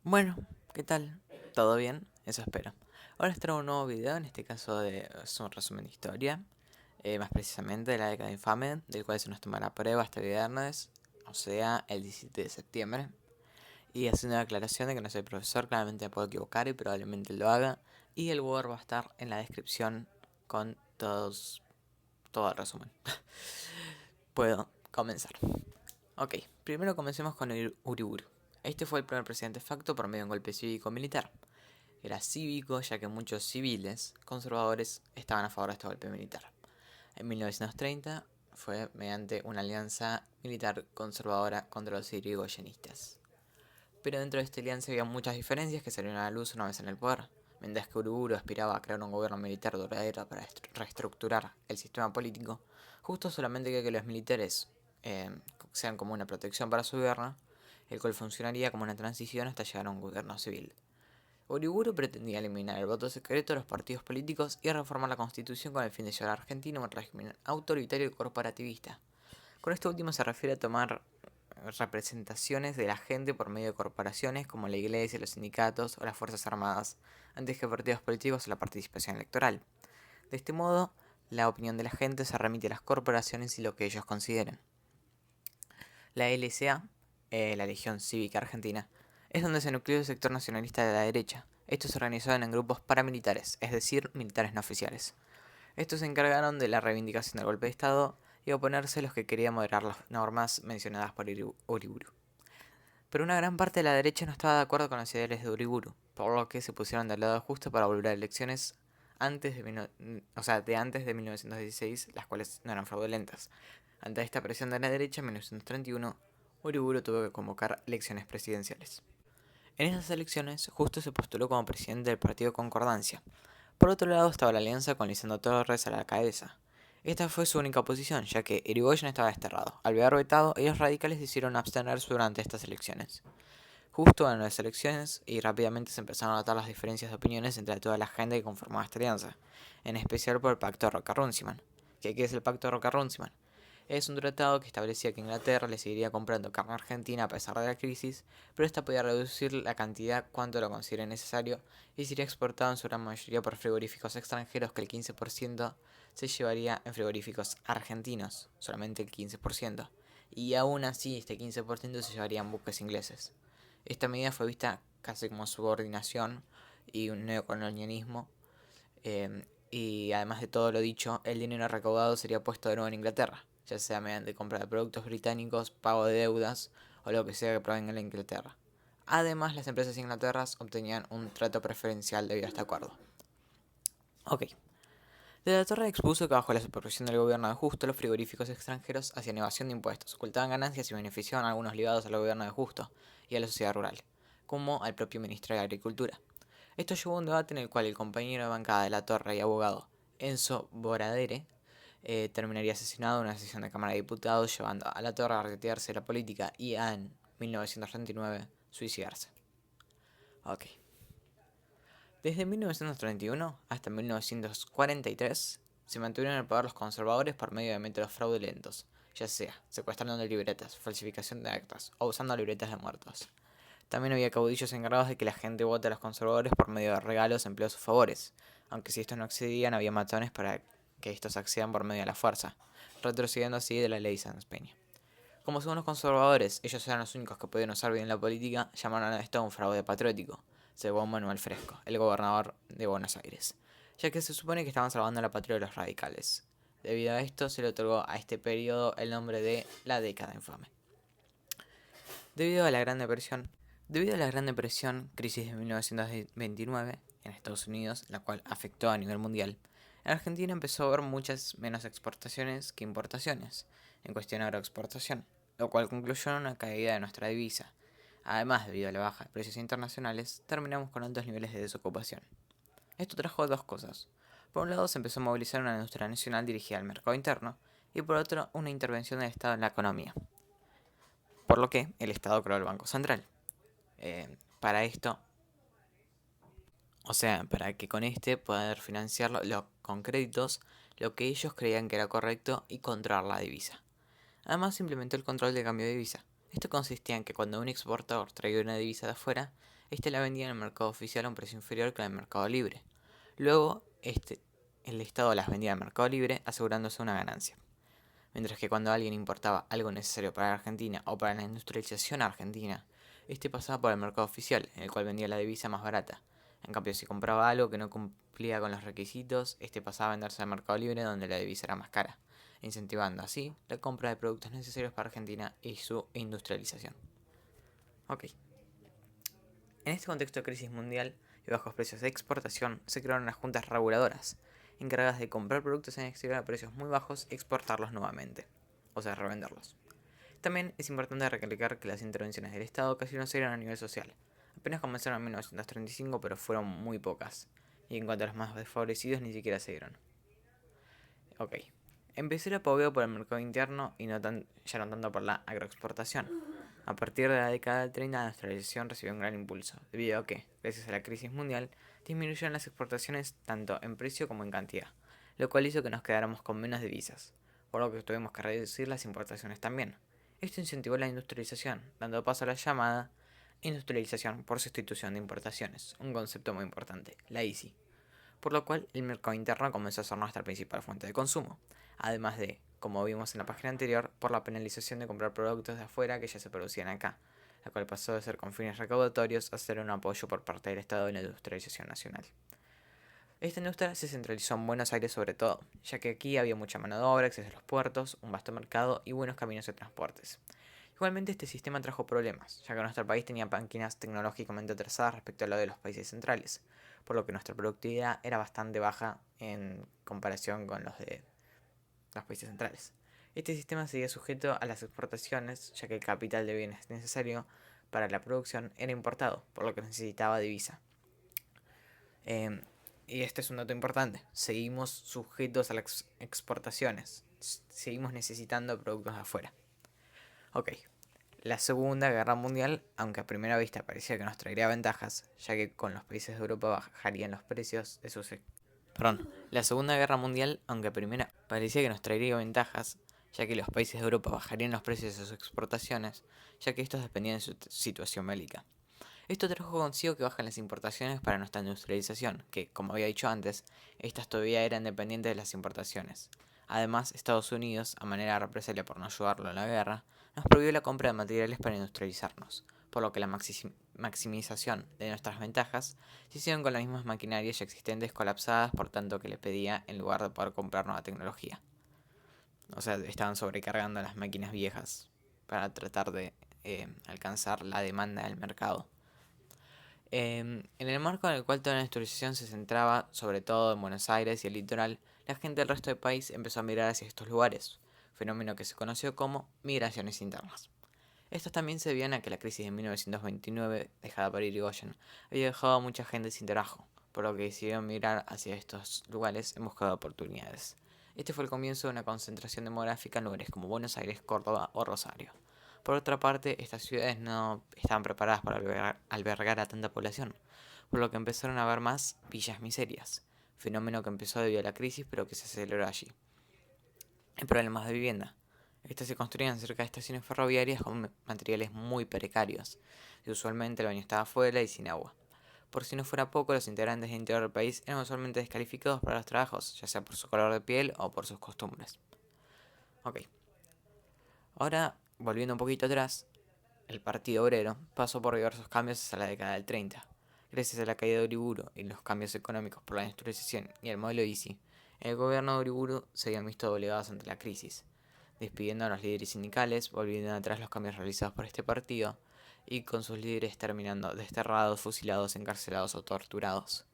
Bueno, ¿qué tal? ¿Todo bien? Eso espero. Ahora les traigo un nuevo video, en este caso es un resumen de historia, más precisamente de la década infame, del cual se nos tomará prueba este viernes, o sea, el 17 de septiembre. Y haciendo la aclaración de que no soy profesor, claramente me puedo equivocar y probablemente lo haga. Y el Word va a estar en la descripción con todo el resumen. Puedo comenzar. Ok, primero comencemos con Uriburu. Este fue el primer presidente de facto por medio de un golpe cívico-militar. Era cívico ya que muchos civiles conservadores estaban a favor de este golpe militar. En 1930 fue mediante una alianza militar conservadora contra los irigoyenistas. Pero dentro de esta alianza había muchas diferencias que salieron a la luz una vez en el poder. Mientras que Uriburu aspiraba a crear un gobierno militar duradero para reestructurar el sistema político, justo solamente quería que los militares eh, sean como una protección para su gobierno, el cual funcionaría como una transición hasta llegar a un gobierno civil. Uriburu pretendía eliminar el voto secreto de los partidos políticos y reformar la constitución con el fin de llevar a Argentina a un régimen autoritario y corporativista. Con esto último se refiere a tomar representaciones de la gente por medio de corporaciones como la iglesia, los sindicatos o las fuerzas armadas, antes que partidos políticos o la participación electoral. De este modo, la opinión de la gente se remite a las corporaciones y lo que ellos consideren. La LCA, la Legión Cívica Argentina, es donde se nucleó el sector nacionalista de la derecha. Estos se organizaban en grupos paramilitares, es decir, militares no oficiales. Estos se encargaron de la reivindicación del golpe de Estado y oponerse a los que querían moderar las normas mencionadas por Uriburu. Pero una gran parte de la derecha no estaba de acuerdo con los ideales de Uriburu, por lo que se pusieron del lado justo para volver a elecciones antes de 1916, las cuales no eran fraudulentas. Ante esta presión de la derecha, en 1931, Uriburu tuvo que convocar elecciones presidenciales. En esas elecciones, Justo se postuló como presidente del partido Concordancia. Por otro lado estaba la alianza con Lisandro Torres a la cabeza. Esta fue su única oposición, ya que Irigoyen estaba desterrado. Al haber vetado, ellos radicales decidieron abstenerse durante estas elecciones. Justo ganó las elecciones y rápidamente se empezaron a notar las diferencias de opiniones entre toda la gente que conformaba esta alianza, en especial por el Pacto de Roca-Runciman. ¿Qué es el Pacto de Roca-Runciman? Es un tratado que establecía que Inglaterra le seguiría comprando carne argentina a pesar de la crisis, pero esta podía reducir la cantidad cuanto lo considere necesario y sería exportado en su gran mayoría por frigoríficos extranjeros, que el 15% se llevaría en frigoríficos argentinos, solamente el 15%, y aún así este 15% se llevaría en buques ingleses. Esta medida fue vista casi como subordinación y un neocolonialismo, y además de todo lo dicho, el dinero recaudado sería puesto de nuevo en Inglaterra, ya sea mediante compra de productos británicos, pago de deudas o lo que sea que provenga de Inglaterra. Además, las empresas inglaterras obtenían un trato preferencial debido a este acuerdo. Ok. De la Torre expuso que bajo la supervisión del gobierno de Justo, los frigoríficos extranjeros hacían evasión de impuestos, ocultaban ganancias y beneficiaban a algunos ligados al gobierno de Justo y a la sociedad rural, como al propio ministro de Agricultura. Esto llevó a un debate en el cual el compañero de bancada de la Torre y abogado Enzo Boradere terminaría asesinado en una sesión de Cámara de Diputados, llevando a la Torre a retirarse de la política y a, en 1939, suicidarse. Ok. Desde 1931 hasta 1943 se mantuvieron en el poder los conservadores por medio de métodos fraudulentos, ya sea secuestrando libretas, falsificación de actas o usando libretas de muertos. También había caudillos encargados de que la gente vote a los conservadores por medio de regalos empleados a sus favores, aunque si estos no accedían había matones para que estos accedan por medio de la fuerza, retrocediendo así de la ley Sanz Peña. Como según los conservadores, ellos eran los únicos que podían usar bien la política, llamaron a esto un fraude patriótico, según Manuel Fresco, el gobernador de Buenos Aires, ya que se supone que estaban salvando la patria de los radicales. Debido a esto, se le otorgó a este periodo el nombre de la década infame. Debido a la Gran Depresión, crisis de 1929 en Estados Unidos, la cual afectó a nivel mundial, en Argentina empezó a haber muchas menos exportaciones que importaciones en cuestión de agroexportación, lo cual concluyó en una caída de nuestra divisa. Además, debido a la baja de precios internacionales, terminamos con altos niveles de desocupación. Esto trajo dos cosas. Por un lado, se empezó a movilizar una industria nacional dirigida al mercado interno, y por otro, una intervención del Estado en la economía, por lo que el Estado creó el Banco Central. Para esto, para que con este poder financiar con créditos lo que ellos creían que era correcto y controlar la divisa. Además, se implementó el control de cambio de divisa. Esto consistía en que cuando un exportador traía una divisa de afuera, la vendía en el mercado oficial a un precio inferior que en el mercado libre. Luego, el Estado las vendía al mercado libre asegurándose una ganancia. Mientras que cuando alguien importaba algo necesario para la Argentina o para la industrialización argentina, pasaba por el mercado oficial, en el cual vendía la divisa más barata. En cambio, si compraba algo que no cumplía con los requisitos, pasaba a venderse al mercado libre donde la divisa era más cara, incentivando así la compra de productos necesarios para Argentina y su industrialización. Ok. En este contexto de crisis mundial y bajos precios de exportación, se crearon unas juntas reguladoras, encargadas de comprar productos en el exterior a precios muy bajos y exportarlos nuevamente, o sea, revenderlos. También es importante recalcar que las intervenciones del Estado casi no se dieron a nivel social. Apenas comenzaron en 1935, pero fueron muy pocas. Y en cuanto a los más desfavorecidos, ni siquiera se dieron. Ok. Empezó el apogeo por el mercado interno y ya no tanto por la agroexportación. A partir de la década del 30, la industrialización recibió un gran impulso, debido a que, gracias a la crisis mundial, disminuyeron las exportaciones tanto en precio como en cantidad, lo cual hizo que nos quedáramos con menos divisas, por lo que tuvimos que reducir las importaciones también. Esto incentivó la industrialización, dando paso a la llamada industrialización por sustitución de importaciones, un concepto muy importante, la ICI, por lo cual el mercado interno comenzó a ser nuestra principal fuente de consumo, además de, como vimos en la página anterior, por la penalización de comprar productos de afuera que ya se producían acá, la cual pasó de ser con fines recaudatorios a ser un apoyo por parte del Estado en la industrialización nacional. Esta industria se centralizó en Buenos Aires sobre todo, ya que aquí había mucha mano de obra, acceso a los puertos, un vasto mercado y buenos caminos de transportes. Igualmente este sistema trajo problemas, ya que nuestro país tenía máquinas tecnológicamente atrasadas respecto a lo de los países centrales, por lo que nuestra productividad era bastante baja en comparación con los de los países centrales. Este sistema seguía sujeto a las exportaciones, ya que el capital de bienes necesario para la producción era importado, por lo que necesitaba divisa. Y este es un dato importante, seguimos sujetos a las exportaciones, seguimos necesitando productos de afuera. Ok, la Segunda Guerra Mundial, aunque a primera vista parecía que nos traería ventajas, ya que con los países de Europa bajarían los precios de sus... La Segunda Guerra Mundial, aunque a primera parecía que nos traería ventajas, ya que los países de Europa bajarían los precios de sus exportaciones, ya que estos dependían de su situación bélica. Esto trajo consigo que bajan las importaciones para nuestra industrialización, que, como había dicho antes, estas todavía eran dependientes de las importaciones. Además, Estados Unidos, a manera de represalia por no ayudarlo en la guerra, nos prohibió la compra de materiales para industrializarnos, por lo que la maximización de nuestras ventajas se hicieron con las mismas maquinarias ya existentes colapsadas por tanto que le pedía en lugar de poder comprar nueva tecnología. O sea, estaban sobrecargando las máquinas viejas para tratar de alcanzar la demanda del mercado. En el marco en el cual toda la industrialización se centraba sobre todo en Buenos Aires y el litoral, la gente del resto del país empezó a migrar hacia estos lugares, fenómeno que se conoció como migraciones internas. Estos también se debían a que la crisis de 1929, dejada por Irigoyen, había dejado a mucha gente sin trabajo, por lo que decidieron migrar hacia estos lugares en busca de oportunidades. Este fue el comienzo de una concentración demográfica en lugares como Buenos Aires, Córdoba o Rosario. Por otra parte, estas ciudades no estaban preparadas para albergar a tanta población, por lo que empezaron a haber más villas miserias, fenómeno que empezó debido a la crisis pero que se aceleró allí. Hay problemas de vivienda. Estas se construían cerca de estaciones ferroviarias con materiales muy precarios, y usualmente el baño estaba afuera y sin agua. Por si no fuera poco, los integrantes del interior del país eran usualmente descalificados para los trabajos, ya sea por su color de piel o por sus costumbres. Ok. Ahora, volviendo un poquito atrás, el Partido Obrero pasó por diversos cambios hasta la década del 30. Gracias a la caída de Uriburu y los cambios económicos por la industrialización y el modelo ICI, el gobierno de Uriburu se había visto doblegados ante la crisis, despidiendo a los líderes sindicales, volviendo atrás los cambios realizados por este partido, y con sus líderes terminando desterrados, fusilados, encarcelados o torturados.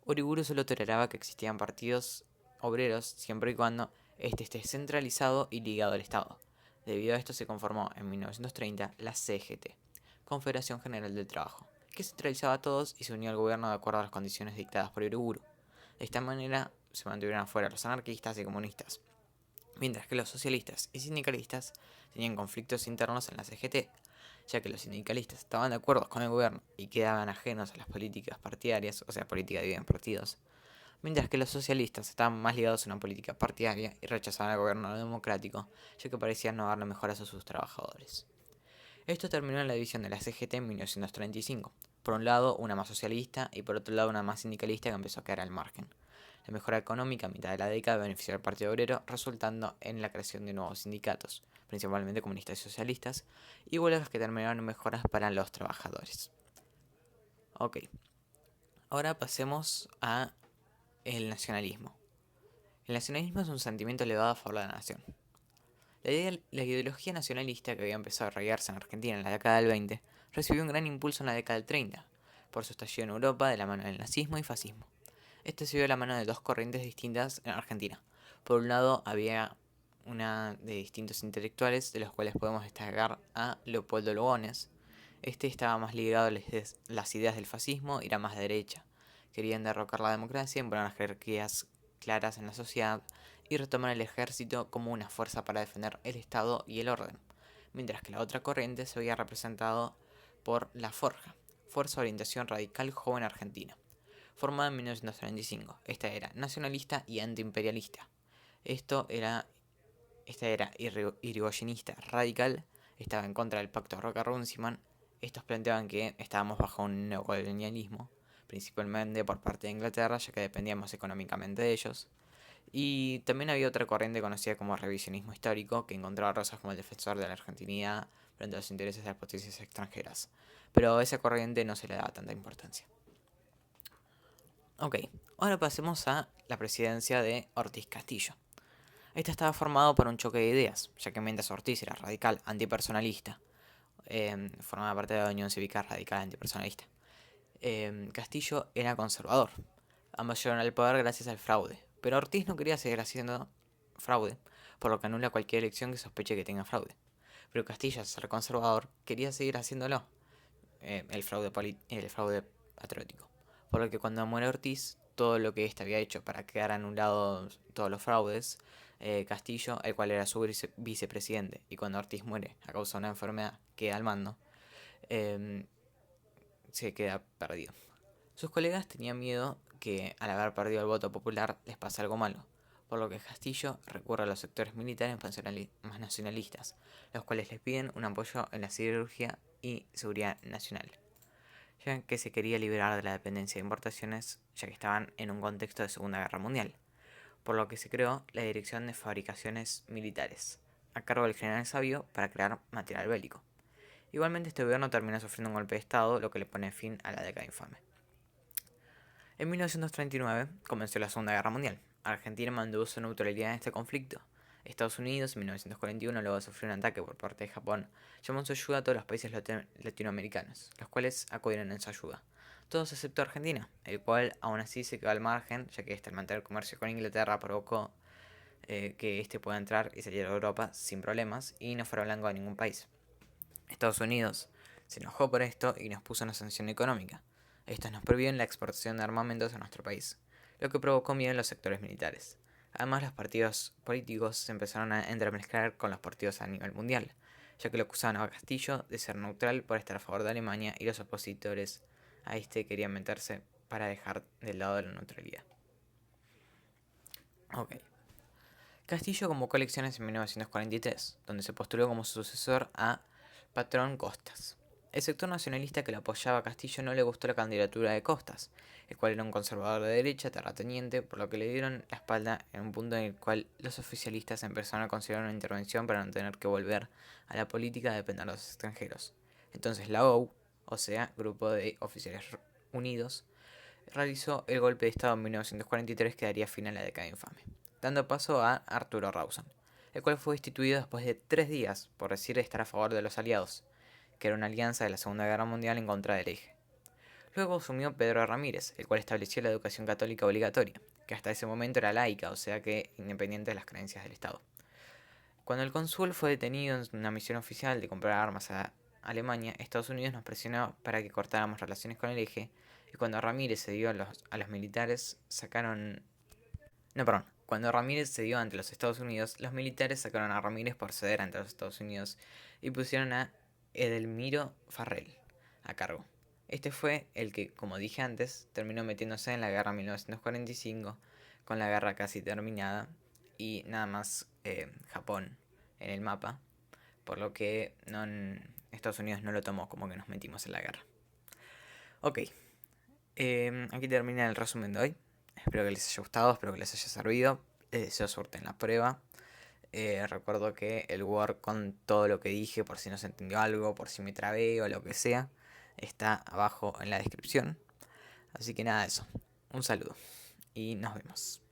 Uriburu solo toleraba que existían partidos obreros siempre y cuando este esté centralizado y ligado al Estado. Debido a esto se conformó en 1930 la CGT, Confederación General del Trabajo, que centralizaba a todos y se unió al gobierno de acuerdo a las condiciones dictadas por Uriburu. De esta manera se mantuvieron afuera los anarquistas y comunistas, mientras que los socialistas y sindicalistas tenían conflictos internos en la CGT, ya que los sindicalistas estaban de acuerdo con el gobierno y quedaban ajenos a las políticas partidarias, o sea, política dividida en partidos, mientras que los socialistas estaban más ligados a una política partidaria y rechazaban al gobierno democrático, ya que parecían no darle mejoras a sus trabajadores. Esto terminó en la división de la CGT en 1935, Por un lado, una más socialista y por otro lado, una más sindicalista que empezó a quedar al margen. La mejora económica a mitad de la década benefició al Partido Obrero, resultando en la creación de nuevos sindicatos, principalmente comunistas y socialistas, y huelgas que terminaron en mejoras para los trabajadores. Ok, ahora pasemos a el nacionalismo. El nacionalismo es un sentimiento elevado a favor de la nación. La ideología nacionalista que había empezado a arraigarse en Argentina en la década del 20 recibió un gran impulso en la década del 30, por su estallido en Europa de la mano del nazismo y fascismo. Este se vio de la mano de dos corrientes distintas en Argentina. Por un lado había una de distintos intelectuales, de los cuales podemos destacar a Leopoldo Lugones. Este estaba más ligado a las ideas del fascismo y era más de derecha. Querían derrocar la democracia, imponer las jerarquías claras en la sociedad y retomar el ejército como una fuerza para defender el Estado y el orden, mientras que la otra corriente se veía representado por la Forja, Fuerza de Orientación Radical Joven Argentina, formada en 1935. Esta era nacionalista y antiimperialista. Esta era irigoyenista radical, estaba en contra del pacto Roca-Runciman. Estos planteaban que estábamos bajo un neocolonialismo, principalmente por parte de Inglaterra, ya que dependíamos económicamente de ellos. Y también había otra corriente conocida como revisionismo histórico, que encontraba a Rosas como el defensor de la argentinidad frente a los intereses de las potencias extranjeras. Pero a esa corriente no se le daba tanta importancia. Ok, ahora pasemos a la presidencia de Ortiz Castillo. Esta estaba formado por un choque de ideas, ya que mientras Ortiz era radical antipersonalista, formaba parte de la Unión Cívica Radical Antipersonalista, Castillo era conservador. Ambos llegaron al poder gracias al fraude, pero Ortiz no quería seguir haciendo fraude, por lo que anula cualquier elección que sospeche que tenga fraude. Pero Castillo, al ser conservador, quería seguir haciéndolo, el fraude patriótico. Por lo que cuando muere Ortiz, todo lo que éste había hecho para quedar anulados todos los fraudes, Castillo, el cual era su vicepresidente, y cuando Ortiz muere a causa de una enfermedad, queda al mando, eh, se queda perdido. Sus colegas tenían miedo que, al haber perdido el voto popular, les pase algo malo, por lo que Castillo recurre a los sectores militares más nacionalistas, los cuales les piden un apoyo en la siderurgia y seguridad nacional, ya que se quería liberar de la dependencia de importaciones, ya que estaban en un contexto de Segunda Guerra Mundial, por lo que se creó la Dirección de Fabricaciones Militares, a cargo del general Sabio, para crear material bélico. Igualmente este gobierno termina sufriendo un golpe de estado, lo que le pone fin a la década infame. En 1939 comenzó la Segunda Guerra Mundial. Argentina mantuvo su neutralidad en este conflicto. Estados Unidos, en 1941, luego de sufrir un ataque por parte de Japón, llamó en su ayuda a todos los países latinoamericanos, los cuales acudieron en su ayuda. Todos excepto Argentina, el cual aún así se quedó al margen, ya que al mantener comercio con Inglaterra provocó que éste pueda entrar y salir a Europa sin problemas y no fuera blanco de ningún país. Estados Unidos se enojó por esto y nos puso una sanción económica. Estos nos prohibieron la exportación de armamentos a nuestro país, lo que provocó miedo en los sectores militares. Además, los partidos políticos se empezaron a entremezclar con los partidos a nivel mundial, ya que lo acusaban a Castillo de ser neutral por estar a favor de Alemania y los opositores a este querían meterse para dejar del lado de la neutralidad. Ok. Castillo convocó elecciones en 1943, donde se postuló como sucesor a Patrón Costas. El sector nacionalista que lo apoyaba a Castillo no le gustó la candidatura de Costas, el cual era un conservador de derecha, terrateniente, por lo que le dieron la espalda en un punto en el cual los oficialistas empezaron a considerar una intervención para no tener que volver a la política de depender de los extranjeros. Entonces la OU, o sea, Grupo de Oficiales Unidos, realizó el golpe de Estado en 1943 que daría fin a la década infame, dando paso a Arturo Rawson, el cual fue destituido después de 3 días por decir estar a favor de los aliados, que era una alianza de la Segunda Guerra Mundial en contra del eje. Luego asumió Pedro Ramírez, el cual estableció la educación católica obligatoria, que hasta ese momento era laica, o sea que independiente de las creencias del Estado. Cuando el cónsul fue detenido en una misión oficial de comprar armas a Alemania, Estados Unidos nos presionó para que cortáramos relaciones con el eje, y cuando Ramírez cedió a los militares, Cuando Ramírez cedió ante los Estados Unidos, los militares sacaron a Ramírez por ceder ante los Estados Unidos y pusieron a Edelmiro Farrell a cargo. Este fue el que, como dije antes, terminó metiéndose en la guerra 1945, con la guerra casi terminada y nada más Japón en el mapa, por lo que Estados Unidos no lo tomó como que nos metimos en la guerra. Ok, aquí termina el resumen de hoy. Espero que les haya gustado, espero que les haya servido. Les deseo suerte en la prueba. Recuerdo que el Word con todo lo que dije, por si no se entendió algo, por si me trabé o lo que sea, está abajo en la descripción. Así que nada de eso. Un saludo y nos vemos.